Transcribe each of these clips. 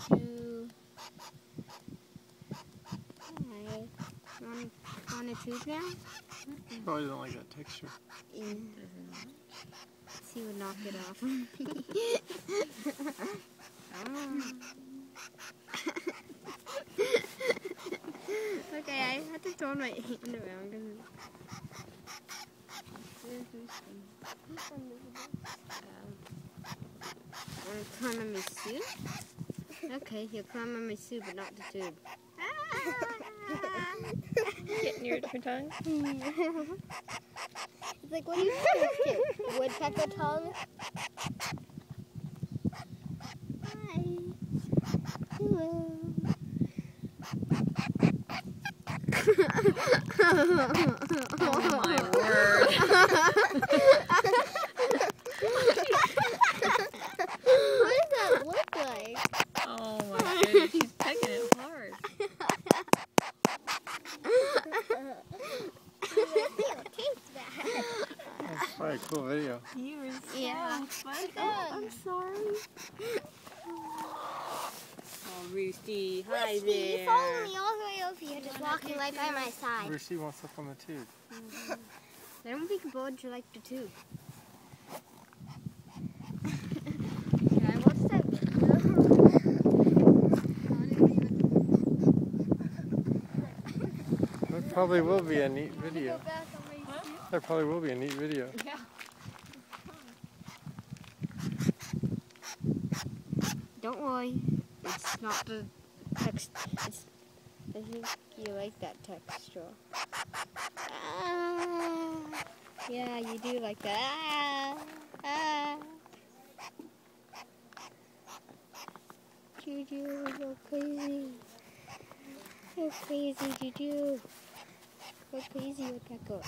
chew. Hi. Want a tube now? Probably don't like that texture. Yeah. He would knock it off. Okay, I had to turn my hand around. Want to climb on my suit? Okay, he'll climb on my suit, but not the tube. Get near her tongue. It's like, what do you think? Woodpecker tongue? Hi. Hello. Oh my word. What does that look like? Oh my goodness, she's pecking it hard. That's probably a cool video. You were so Yeah. funny. Oh, I'm sorry. Oh, Roosty, hi Roosty, there. you follow me all the way over here, just walking right by my side. Roosty wants up on the tube. I don't think birds like the tube. Yeah, what's that? That probably will be a neat video. There probably will be a neat video. Yeah. Don't worry, it's not the text. I think you like that texture. Yeah, you do like that. Juju, you're crazy. You're crazy, Juju. You're crazy, Woodpecker.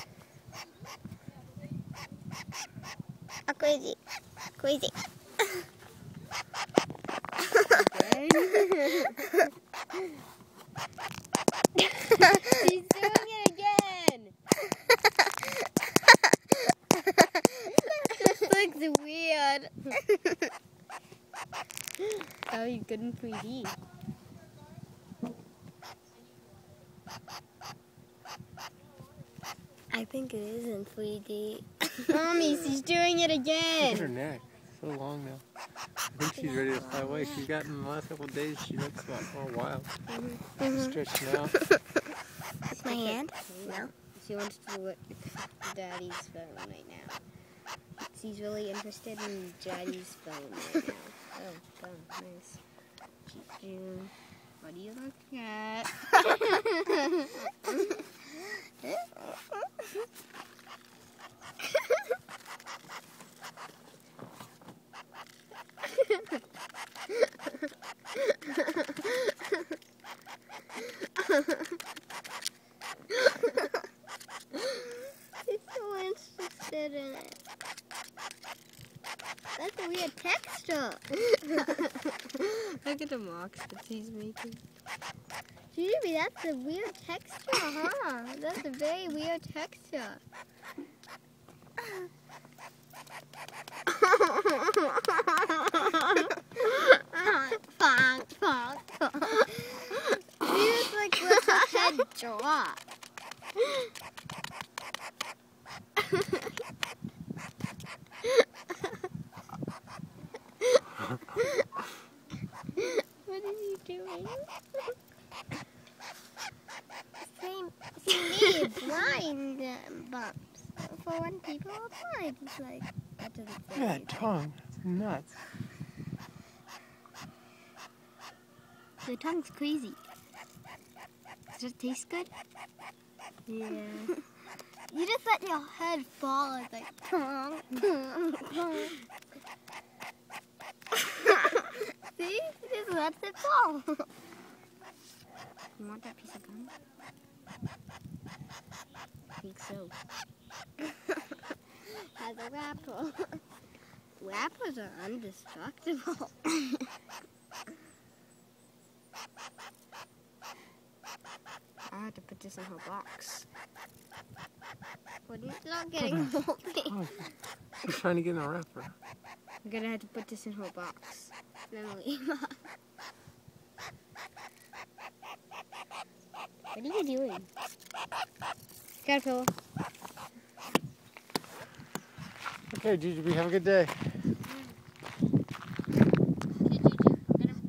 I'm crazy. Crazy. She's doing it again. This looks weird. Oh, you're good in 3D. I think it is in 3D. Mommy, she's doing it Look at her again. neck. So long now. I think she's ready to fly away. She's got in the last couple of days, she looks a lot more wild. She's stretching out. With my hand? No. She wants to look at Daddy's phone right now. She's really interested in Daddy's phone right now. Oh, nice. Juju, what are you looking at? He's so interested in it. That's a weird texture. Look at the marks that he's making. Judy, that's a weird texture, huh? That's a very weird texture. Bonk, bonk, bonk. He was like little head drop. What is he doing? He made blind bumps. For when people are blind, it's like, that doesn't Look at that tongue. It's nuts. The tongue's crazy. Does it taste good? Yeah. You just let your head fall. It's like, see? It just lets it fall. You want that piece of gum? I think so. Has a wrapper. Wrappers are indestructible. I had to put this in her box. What are you not getting moldy? Oh, she's trying to get in a wrapper. I'm gonna have to put this in her box. Then leave. What are you doing? Caterpillar. Okay, Gigi, have a good day.